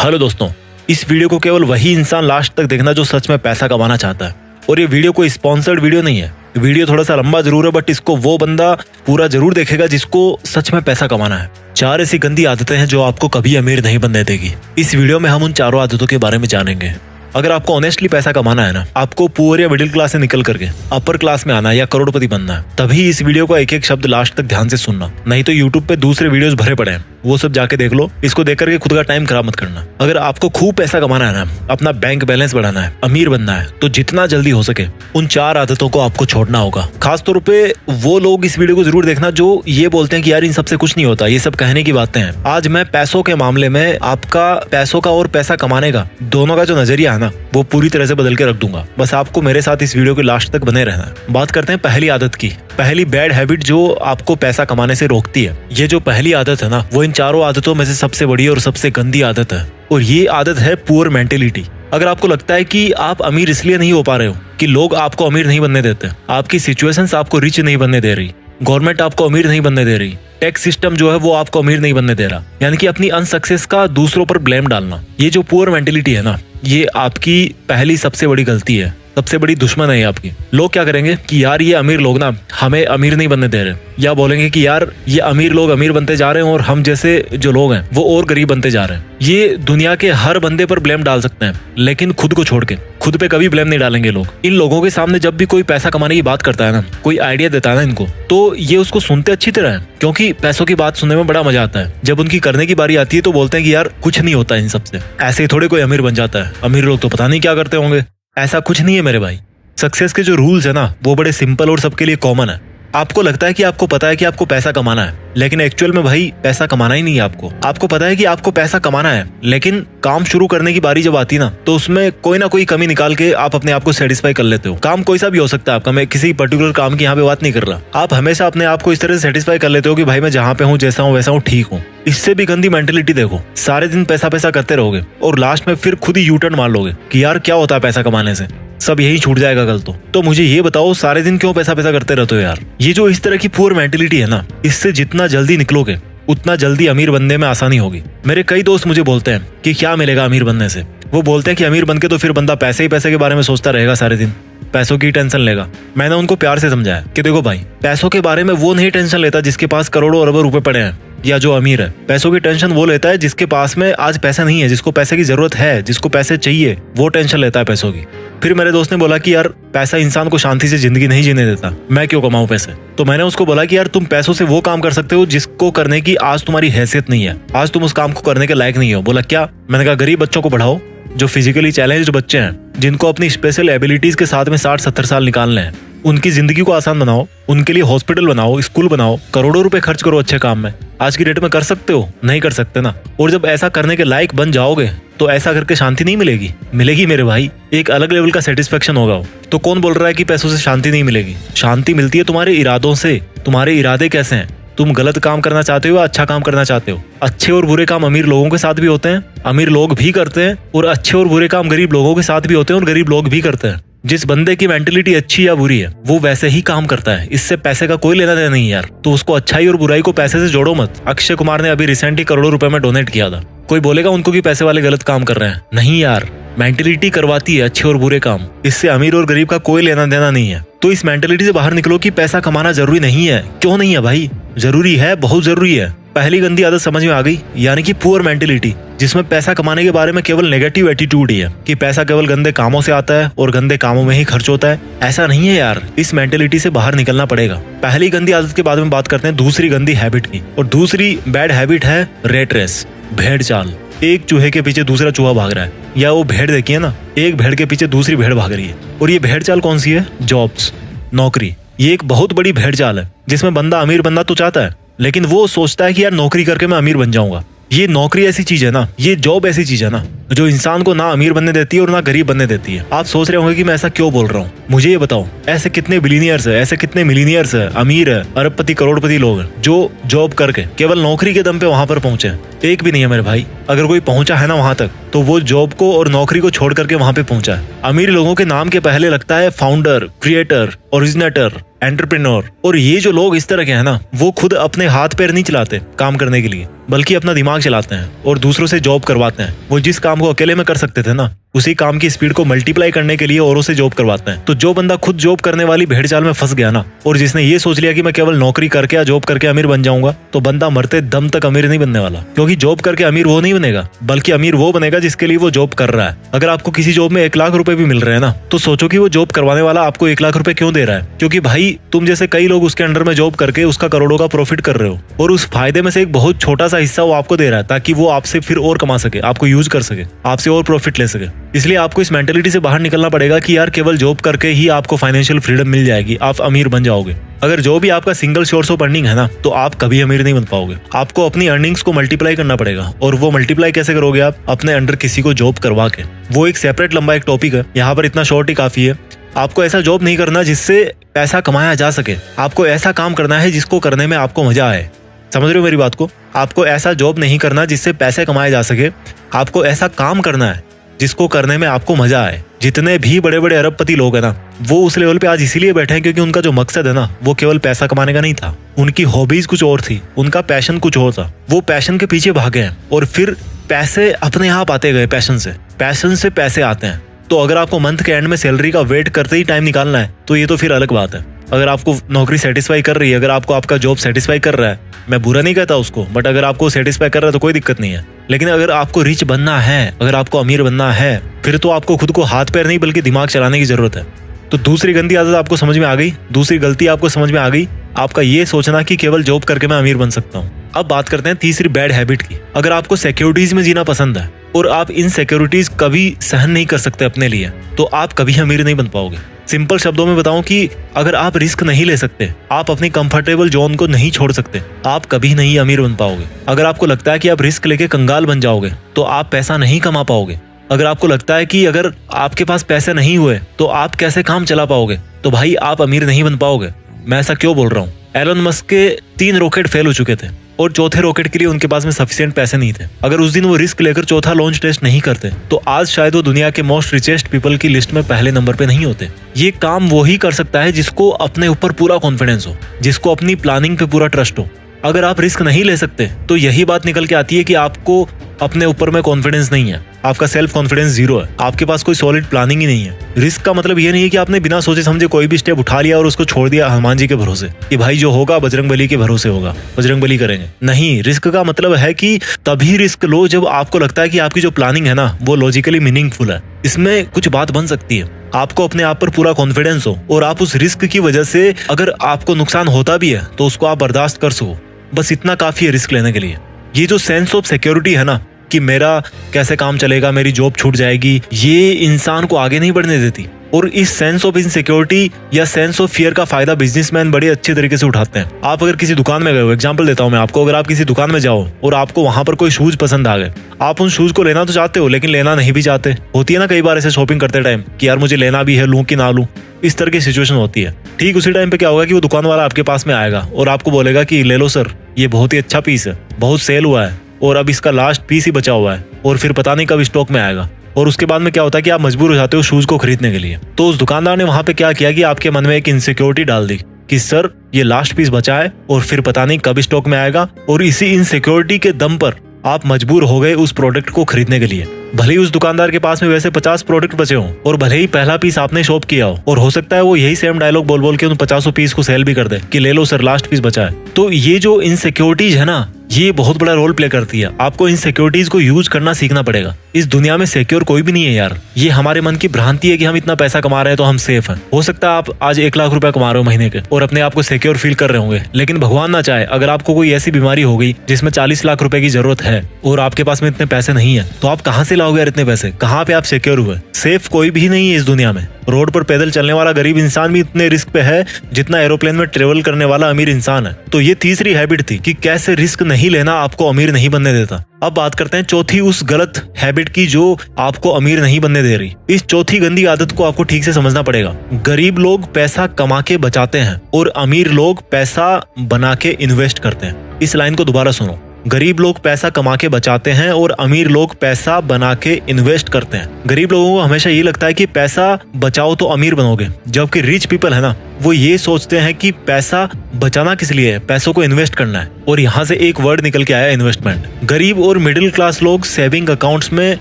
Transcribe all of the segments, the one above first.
Hello दोस्तों, इस video को केवल वही इंसान लास्ट तक देखना जो सच में पैसा कमाना चाहता है। और ये वीडियो कोई स्पॉन्सर्ड वीडियो नहीं है। वीडियो थोड़ा सा लंबा जरूर है, बट इसको वो बंदा पूरा जरूर देखेगा जिसको सच में पैसा कमाना है। 4 ऐसी गंदी आदतें हैं जो आपको कभी अमीर नहीं बनने देगी। इस वीडियो में हम उन चारों आदतों के बारे में जानेंगे। अगर आपको ऑनेस्टली पैसा कमाना है ना, आपको पुअर या मिडिल क्लास से निकल करके अपर क्लास में आना है या करोड़पति बनना है, तभी इस वीडियो का एक एक शब्द लास्ट तक ध्यान से सुनना। नहीं तो यूट्यूब पे दूसरे वीडियोस भरे पड़े हैं, वो सब जाके देख लो। इसको देख करके खुद का टाइम खराब मत करना। अगर आपको खूब पैसा कमाना है ना, अपना बैंक बैलेंस बढ़ाना है, अमीर बनना है, तो जितना जल्दी हो सके उन 4 आदतों को आपको छोड़ना होगा। खासतौर पे वो लोग इस वीडियो को जरूर देखना जो ये बोलते हैं कि यार इन सबसे कुछ नहीं होता, ये सब कहने की बातें हैं। आज मैं पैसों के मामले में आपका पैसों का और पैसा कमाने का दोनों का जो नजरिया है ना, वो पूरी तरह से बदल के रख दूंगा। बस आपको मेरे साथ इस वीडियो के लास्ट तक बने रहना है। बात करते हैं पहली आदत की। पहली बैड हैबिट जो आपको पैसा कमाने से रोकती है। ये जो पहली आदत है ना, वो इन चारों आदतों में से सबसे बड़ी और सबसे गंदी आदत है। और ये आदत है पुअर मेंटेलिटी। अगर आपको लगता है कि आप अमीर इसलिए नहीं हो पा रहे हो कि लोग आपको अमीर नहीं बनने देते, आपकी सिचुएशंस आपको रिच नहीं बनने दे रही, गवर्नमेंट आपको अमीर नहीं बनने दे रही, टैक्स सिस्टम जो है वो आपको अमीर नहीं बनने दे रहा, यानी कि अपनी अनसक्सेस का दूसरों पर ब्लेम डालना, ये जो पुअर मेंटेलिटी है ना, ये आपकी पहली सबसे बड़ी गलती है, सबसे बड़ी दुश्मन है आपकी। लोग क्या करेंगे कि यार ये अमीर लोग ना हमें अमीर नहीं बनने दे रहे, या बोलेंगे कि यार ये अमीर लोग अमीर बनते जा रहे हैं और हम जैसे जो लोग हैं वो और गरीब बनते जा रहे हैं। ये दुनिया के हर बंदे पर ब्लेम डाल सकते हैं, लेकिन खुद को छोड़ के खुद पे कभी ब्लेम नहीं डालेंगे लोग। इन लोगों के सामने जब भी कोई पैसा कमाने की बात करता है ना, कोई आइडिया देता है ना इनको, तो ये उसको सुनते अच्छी तरह है, क्योंकि पैसों की बात सुनने में बड़ा मजा आता है। जब उनकी करने की बारी आती है तो बोलते हैं कि यार कुछ नहीं होता इन सबसे, ऐसे ही थोड़े कोई अमीर बन जाता है, अमीर लोग तो पता नहीं क्या करते होंगे। ऐसा कुछ नहीं है मेरे भाई। सक्सेस के जो रूल्स है ना, वो बड़े सिंपल और सबके लिए कॉमन है। आपको लगता है कि आपको पता है कि आपको पैसा कमाना है, लेकिन एक्चुअल में भाई पैसा कमाना ही नहीं है आपको। आपको पता है कि आपको पैसा कमाना है, लेकिन काम शुरू करने की बारी जब आती है ना, तो उसमें कोई ना कोई कमी निकाल के आप अपने आप को सेटिस्फाई कर लेते हो। काम कोई सा भी हो सकता है आपका, मैं किसी पर्टिकुलर काम की यहाँ पे बात नहीं कर रहा। आप हमेशा अपने आप को इस तरह से सेटिस्फाई कर लेते हो कि भाई मैं जहाँ पे हूँ, जैसा हूँ वैसा हूँ, ठीक हूँ। इससे भी गंदी मेंटेलिटी देखो, सारे दिन पैसा पैसा करते रहोगे और लास्ट में फिर खुद ही यू टर्न मार लोगे कि यार क्या होता है पैसा कमाने से, सब यही छूट जाएगा कल तो मुझे ये बताओ सारे दिन क्यों पैसा पैसा करते रहते हो यार। ये जो इस तरह की पुअर मेंटेलिटी है ना, इससे जितना जल्दी निकलोगे उतना जल्दी अमीर बनने में आसानी होगी। मेरे कई दोस्त मुझे बोलते हैं कि क्या मिलेगा अमीर बनने से। वो बोलते हैं कि अमीर बनके तो फिर बंदा पैसे ही पैसे के बारे में सोचता रहेगा, सारे दिन पैसों की टेंशन लेगा। मैंने उनको प्यार से समझाया कि देखो भाई, पैसों के बारे में वो नहीं टेंशन लेता जिसके पास करोड़ों अरबों रुपए पड़े हैं या जो अमीर है। पैसों की टेंशन वो लेता है जिसके पास में आज पैसा नहीं है, जिसको पैसे की जरूरत है, जिसको पैसे चाहिए, वो टेंशन लेता है पैसों की। फिर मेरे दोस्त ने बोला कि यार पैसा इंसान को शांति से जिंदगी नहीं जीने देता, मैं क्यों कमाऊं पैसे। तो मैंने उसको बोला कि यार तुम पैसों से वो काम कर सकते हो जिसको करने की आज तुम्हारी हैसियत नहीं है, आज तुम उस काम को करने के लायक नहीं हो। बोला क्या? मैंने कहा गरीब बच्चों को पढ़ाओ, जो फिजिकली चैलेंज्ड बच्चे हैं, जिनको अपनी स्पेशल एबिलिटीज के साथ में 60-70 साल निकालने हैं, उनकी जिंदगी को आसान बनाओ, उनके लिए हॉस्पिटल बनाओ, स्कूल बनाओ, करोड़ों रुपए खर्च करो अच्छे काम में। आज की डेट में कर सकते हो? नहीं कर सकते ना। और जब ऐसा करने के लायक बन जाओगे तो ऐसा करके शांति नहीं मिलेगी, मिलेगी मेरे भाई, एक अलग लेवल का सेटिस्फेक्शन होगा। तो कौन बोल रहा है कि पैसों से शांति नहीं मिलेगी? शांति मिलती है तुम्हारे इरादों से। तुम्हारे इरादे कैसे हैं? तुम गलत काम करना चाहते हो या अच्छा काम करना चाहते हो? अच्छे और बुरे काम अमीर लोगों के साथ भी होते हैं, अमीर लोग भी करते हैं, और अच्छे और बुरे काम गरीब लोगों के साथ भी होते हैं और गरीब लोग भी करते हैं। जिस बंदे की मेंटेलिटी अच्छी या बुरी है वो वैसे ही काम करता है, इससे पैसे का कोई लेना देना नहीं यार। तो उसको अच्छाई और बुराई को पैसे से जोड़ो मत। अक्षय कुमार ने अभी रिसेंटली करोड़ों रुपए में डोनेट किया था। कोई बोलेगा उनको कि पैसे वाले गलत काम कर रहे हैं? नहीं यार, मेंटेलिटी करवाती है अच्छे और बुरे काम, इससे अमीर और गरीब का कोई लेना देना नहीं है। तो इस मेंटेलिटी से बाहर निकलो कि पैसा कमाना जरूरी नहीं है। क्यों नहीं है भाई? जरूरी है, बहुत जरूरी है। पहली गंदी आदत समझ में आ गई, यानी कि पुअर मेंटेलिटी, जिसमें पैसा कमाने के बारे में केवल नेगेटिव एटीट्यूड ही है कि पैसा केवल गंदे कामों से आता है और गंदे कामों में ही खर्च होता है। ऐसा नहीं है यार, इस मेंटेलिटी से बाहर निकलना पड़ेगा। पहली गंदी आदत के बाद में बात करते हैं दूसरी गंदी हैबिट की, और दूसरी बैड हैबिट है रेट रेस, भेड़ चाल। एक चूहे के पीछे दूसरा चूहा भाग रहा है, या वो भेड़ देखिए ना, एक भेड़ के पीछे दूसरी भेड़ भाग रही है। और ये भेड़ चाल कौन सी है? जॉब्स, नौकरी। ये एक बहुत बड़ी भेड़ चाल है जिसमें बंदा अमीर बनना तो चाहता है, लेकिन वो सोचता है कि यार नौकरी करके मैं अमीर बन जाऊंगा। ये नौकरी ऐसी चीज है ना, ये जॉब ऐसी चीज है ना, जो इंसान को ना अमीर बनने देती है और ना गरीब बनने देती है। आप सोच रहे होंगे कि मैं ऐसा क्यों बोल रहा हूँ। मुझे ये बताओ, ऐसे कितने बिलियनियर्स है, ऐसे कितने मिलीनियर्स है, अमीर है, अरबपति करोड़पति लोग हैं जो जॉब करके केवल नौकरी के दम पे वहां पर पहुंचे। एक भी नहीं है मेरे भाई। अगर कोई पहुंचा है ना वहां तक, तो वो जॉब को और नौकरी को छोड़ करके वहां पे पहुंचा है। अमीर लोगों के नाम के पहले लगता है फाउंडर, क्रिएटर, ओरिजिनेटर, एंटरप्रेन्योर। और ये जो लोग इस तरह के हैं ना, वो खुद अपने हाथ पैर नहीं चलाते काम करने के लिए, बल्कि अपना दिमाग चलाते हैं और दूसरों से जॉब करवाते हैं। वो जिस काम को अकेले में कर सकते थे ना, उसी काम की स्पीड को मल्टीप्लाई करने के लिए औरों से जॉब करवाते हैं। तो जो बंदा खुद जॉब करने वाली भेड़ चाल में फंस गया ना, और जिसने ये सोच लिया कि मैं केवल नौकरी करके या जॉब करके अमीर बन जाऊंगा, तो बंदा मरते दम तक अमीर नहीं बनने वाला। क्योंकि जॉब करके अमीर वो नहीं बनेगा, बल्कि अमीर वो बनेगा जिसके लिए वो जॉब कर रहा है। अगर आपको किसी जॉब में 1 लाख रुपए भी मिल रहे हैं ना, तो सोचो कि वो जॉब करवाने वाला आपको 1 लाख रुपए क्यों दे रहा है। क्योंकि भाई तुम जैसे कई लोग उसके अंडर में जॉब करके उसका करोड़ों का प्रॉफिट कर रहे हो, और उस फायदे में से एक बहुत छोटा सा हिस्सा वो आपको दे रहा है, ताकि वो आपसे फिर और कमा सके, आपको यूज कर सके, आपसे और प्रॉफिट ले सके। इसलिए आपको इस मेंटेलिटी से बाहर निकलना पड़ेगा कि यार केवल जॉब करके ही आपको फाइनेंशियल फ्रीडम मिल जाएगी, आप अमीर बन जाओगे। अगर जो भी आपका सिंगल सोर्स ऑफ अर्निंग है ना, तो आप कभी अमीर नहीं बन पाओगे। आपको अपनी अर्निंग्स को मल्टीप्लाई करना पड़ेगा। और वो मल्टीप्लाई कैसे करोगे आप? अपने अंडर किसी को जॉब करवा के। वो एक सेपरेट लंबा एक टॉपिक है, यहाँ पर इतना शॉर्ट ही काफी है। आपको ऐसा जॉब नहीं करना जिससे पैसा कमाया जा सके। आपको ऐसा काम करना है जिसको करने में आपको मजा आए। समझ रहे हो मेरी बात को? आपको ऐसा जॉब नहीं करना जिससे पैसे कमाए जा सके। आपको ऐसा काम करना है जिसको करने में आपको मजा आए। जितने भी बड़े बड़े अरबपति लोग हैं ना, वो उस लेवल पे आज इसीलिए बैठे हैं क्योंकि उनका जो मकसद है ना, वो केवल पैसा कमाने का नहीं था। उनकी हॉबीज कुछ और थी, उनका पैशन कुछ और था। वो पैशन के पीछे भागे हैं और फिर पैसे अपने आप आते गए। पैशन से पैसे आते हैं। तो अगर आपको मंथ के एंड में सैलरी का वेट करते ही टाइम निकालना है, तो ये तो फिर अलग बात है। अगर आपको नौकरी सेटिस्फाई कर रही है, अगर आपको आपका जॉब सेटिस्फाई कर रहा है, मैं बुरा नहीं कहता उसको, बट अगर आपको सेटिस्फाई कर रहा है तो कोई दिक्कत नहीं है। लेकिन अगर आपको रिच बनना है, अगर आपको अमीर बनना है, फिर तो आपको खुद को हाथ पैर नहीं बल्कि दिमाग चलाने की जरूरत है। तो दूसरी गंदी आदत आपको समझ में आ गई, दूसरी गलती आपको समझ में आ गई, आपका ये सोचना कि केवल जॉब करके मैं अमीर बन सकता हूँ। अब बात करते हैं तीसरी बैड हैबिट की। अगर आपको सिक्योरिटीज में जीना पसंद है और आप इन सिक्योरिटीज कभी सहन नहीं कर सकते अपने लिए, तो आप कभी अमीर नहीं बन पाओगे। सिंपल शब्दों में बताऊं कि अगर आप रिस्क नहीं ले सकते, आप अपनी कंफर्टेबल जोन को नहीं छोड़ सकते, आप कभी नहीं अमीर बन पाओगे। अगर आपको लगता है कि आप रिस्क लेके कंगाल बन जाओगे, तो आप पैसा नहीं कमा पाओगे। अगर आपको लगता है कि अगर आपके पास पैसे नहीं हुए तो आप कैसे काम चला पाओगे, तो भाई आप अमीर नहीं बन पाओगे। मैं ऐसा क्यों बोल रहा हूँ? एलन मस्क के 3 रॉकेट फेल हो चुके थे और चौथे रॉकेट के लिए उनके पास में सफिशिएंट पैसे नहीं थे। अगर उस दिन वो रिस्क लेकर चौथा लॉन्च टेस्ट नहीं करते, तो आज शायद वो दुनिया के मोस्ट रिचेस्ट पीपल की लिस्ट में पहले नंबर पे नहीं होते। ये काम वो ही कर सकता है जिसको अपने ऊपर पूरा कॉन्फिडेंस हो, जिसको अपनी प्लानिंग पे पूरा ट्रस्ट हो। अगर आप रिस्क नहीं ले सकते, तो यही बात निकल के आती है कि आपको अपने ऊपर में कॉन्फिडेंस नहीं है, आपका सेल्फ कॉन्फिडेंस 0 है, आपके पास कोई सॉलिड प्लानिंग ही नहीं है। रिस्क का मतलब ये नहीं है कि आपने बिना सोचे समझे कोई भी स्टेप उठा लिया और उसको छोड़ दिया हनुमान जी के भरोसे कि भाई जो होगा बजरंगबली के भरोसे होगा, बजरंगबली करेंगे। नहीं, रिस्क का मतलब है कि तभी रिस्क लो जब आपको लगता है कि आपकी जो प्लानिंग है ना, वो लॉजिकली मीनिंगफुल है, इसमें कुछ बात बन सकती है, आपको अपने आप पर पूरा कॉन्फिडेंस हो और आप उस रिस्क की वजह से अगर आपको नुकसान होता भी है तो उसको आप बर्दाश्त कर सको। बस इतना काफी है रिस्क लेने के लिए। ये जो सेंस ऑफ सिक्योरिटी है ना, कि मेरा कैसे काम चलेगा, मेरी जॉब छूट जाएगी, ये इंसान को आगे नहीं बढ़ने देती। और इस सेंस ऑफ इनसिक्योरिटी या सेंस ऑफ फियर का फायदा बिजनेसमैन बड़े अच्छे तरीके से उठाते हैं। आप अगर किसी दुकान में गए हो, एग्जांपल देता हूं मैं आपको, अगर आप किसी दुकान में जाओ और आपको वहां पर कोई शूज पसंद आ गए, आप उन शूज को लेना तो चाहते हो लेकिन लेना नहीं भी चाहते। होती है ना कई बार ऐसे शॉपिंग करते टाइम कि यार मुझे लेना भी है, लूं कि ना लूं, इस तरह की सिचुएशन होती है। ठीक उसी टाइम पे क्या होगा कि वो दुकान वाला आपके पास में आएगा और आपको बोलेगा कि ले लो सर, ये बहुत ही अच्छा पीस है, बहुत सेल हुआ है और अब इसका लास्ट पीस ही बचा हुआ है और फिर पता नहीं कब स्टॉक में आएगा। और उसके बाद में क्या होता है कि आप मजबूर हो जाते हो शूज को खरीदने के लिए। तो उस दुकानदार ने वहां पे क्या किया कि आपके मन में एक इनसिक्योरिटी डाल दी कि सर ये लास्ट पीस बचा है और फिर पता नहीं कब स्टॉक में आएगा, और इसी इनसिक्योरिटी के दम पर आप मजबूर हो गए उस प्रोडक्ट को खरीदने के लिए। भले ही उस दुकानदार के पास में वैसे 50 प्रोडक्ट बचे हों और भले ही पहला पीस आपने शॉप किया हो, और हो सकता है वो यही सेम डायलॉग बोल बोल के उन 50 पीस को सेल भी कर दे कि ले लो सर लास्ट पीस बचा है। तो ये जो इनसिक्योरिटीज है ना, ये बहुत बड़ा रोल प्ले करती है। आपको इन सिक्योरिटीज को यूज करना सीखना पड़ेगा। इस दुनिया में सिक्योर कोई भी नहीं है यार। ये हमारे मन की भ्रांति है कि हम इतना पैसा कमा रहे हैं तो हम सेफ हैं। हो सकता है आप आज 1 लाख रुपए कमा रहे हो महीने के और अपने आप को सिक्योर फील कर रहे होंगे, लेकिन भगवान ना चाहे अगर आपको कोई ऐसी बीमारी हो गई जिसमें 40 लाख रुपए की जरूरत है और आपके पास में इतने पैसे नहीं है, तो आप कहाँ से लाओगे यार इतने पैसे? कहाँ पे आप सिक्योर हुए? सेफ कोई भी नहीं है इस दुनिया में। रोड पर पैदल चलने वाला गरीब इंसान भी इतने रिस्क पे है जितना एरोप्लेन में ट्रेवल करने वाला अमीर इंसान है। तो ये तीसरी हैबिट थी कि कैसे रिस्क नहीं लेना आपको अमीर नहीं बनने देता। अब बात करते हैं चौथी उस गलत हैबिट की जो आपको अमीर नहीं बनने दे रही। इस चौथी गंदी आदत को आपको ठीक से समझना पड़ेगा। गरीब लोग पैसा कमा के बचाते हैं और अमीर लोग पैसा बना के इन्वेस्ट करते हैं। इस लाइन को दोबारा सुनो, गरीब लोग पैसा कमा के बचाते हैं और अमीर लोग पैसा बना के इन्वेस्ट करते हैं। गरीब लोगों को हमेशा ये लगता है कि पैसा बचाओ तो अमीर बनोगे, जबकि रिच पीपल है ना, वो ये सोचते हैं कि पैसा बचाना किस लिए है, पैसों को इन्वेस्ट करना है। और यहाँ से एक वर्ड निकल के आया, इन्वेस्टमेंट। गरीब और मिडिल क्लास लोग सेविंग अकाउंट्स में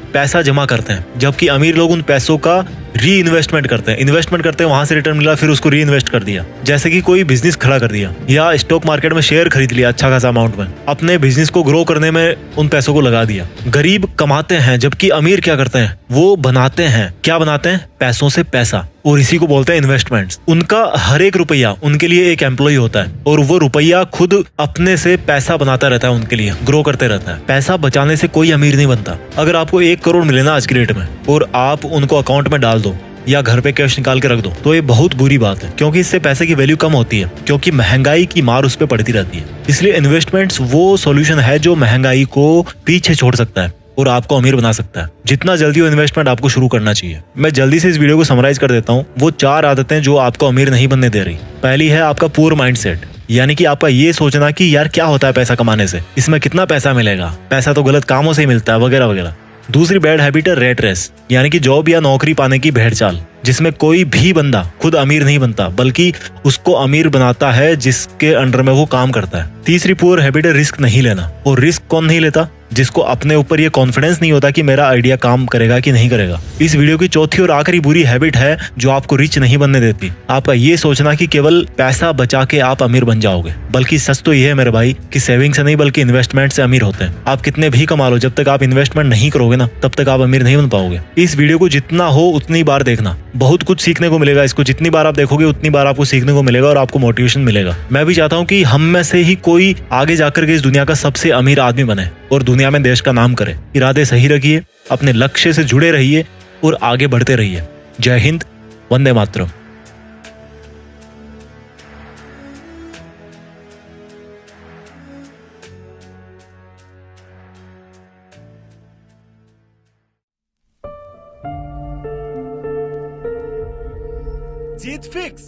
पैसा जमा करते हैं, जबकि अमीर लोग उन पैसों का री इन्वेस्टमेंट करते हैं। इन्वेस्टमेंट करते हैं, वहां से रिटर्न मिला, फिर उसको री इन्वेस्ट कर दिया। जैसे कि कोई बिजनेस खड़ा कर दिया या स्टॉक मार्केट में शेयर खरीद लिया अच्छा खासा अमाउंट में, अपने बिजनेस को ग्रो करने में उन पैसों को लगा दिया। गरीब कमाते हैं, जबकि अमीर क्या करते हैं, वो बनाते हैं। क्या बनाते हैं? पैसों से पैसा, और इसी को बोलते हैं इन्वेस्टमेंट्स। उनका हर एक रुपया उनके लिए एक एम्प्लॉय होता है और वो रुपया खुद अपने से पैसा बनाता रहता है, उनके लिए ग्रो करते रहता है। पैसा बचाने से कोई अमीर नहीं बनता। अगर आपको 1 करोड़ मिले ना आज की डेट में और आप उनको अकाउंट में डाल दो या घर पे कैश निकाल के रख दो, तो ये बहुत बुरी बात है, क्योंकि इससे पैसे की वैल्यू कम होती है, क्योंकि महंगाई की मार उस पर पड़ती रहती है। इसलिए इन्वेस्टमेंट्स वो सॉल्यूशन है जो महंगाई को पीछे छोड़ सकता है और आपको अमीर बना सकता है। जितना जल्दी हो इन्वेस्टमेंट आपको शुरू करना चाहिए। मैं जल्दी से इस वीडियो को समराइज कर देता हूँ। वो 4 आदतें जो आपको अमीर नहीं बनने दे रही। पहली है आपका पुअर माइंडसेट, यानी कि आपका ये सोचना कि यार क्या होता है पैसा कमाने से, इसमें कितना पैसा मिलेगा, पैसा तो गलत कामों से ही मिलता है, वगैरह वगैरह। दूसरी बैड हैबिट है रेट रेस, यानी कि जॉब या नौकरी पाने की भेड़ चाल, जिसमें कोई भी बंदा खुद अमीर नहीं बनता, बल्कि उसको अमीर बनाता है जिसके अंडर में वो काम करता है। तीसरी पुअर हैबिट है रिस्क नहीं लेना। और रिस्क कौन नहीं लेता? जिसको अपने ऊपर ये कॉन्फिडेंस नहीं होता कि मेरा आइडिया काम करेगा कि नहीं करेगा। इस वीडियो की चौथी और आखिरी बुरी हैबिट है जो आपको रिच नहीं बनने देती, आपका ये सोचना कि केवल पैसा बचा के आप अमीर बन जाओगे। बल्कि सच तो ये है मेरे भाई कि सेविंग से नहीं बल्कि इन्वेस्टमेंट से अमीर होते हैं। आप कितने भी कमा लो, जब तक आप इन्वेस्टमेंट नहीं करोगे ना, तब तक आप अमीर नहीं बन पाओगे। इस वीडियो को जितना हो उतनी बार देखना, बहुत कुछ सीखने को मिलेगा। इसको जितनी बार आप देखोगे उतनी बार आपको सीखने को मिलेगा और आपको मोटिवेशन मिलेगा। मैं भी चाहता हूँ कि हम में से ही कोई आगे जाकर के इस दुनिया का सबसे अमीर आदमी बने और दुनिया में देश का नाम करे। इरादे सही रखिए, अपने लक्ष्य से जुड़े रहिए और आगे बढ़ते रहिए। जय हिंद, वंदे मातरम। जीत फिक्स।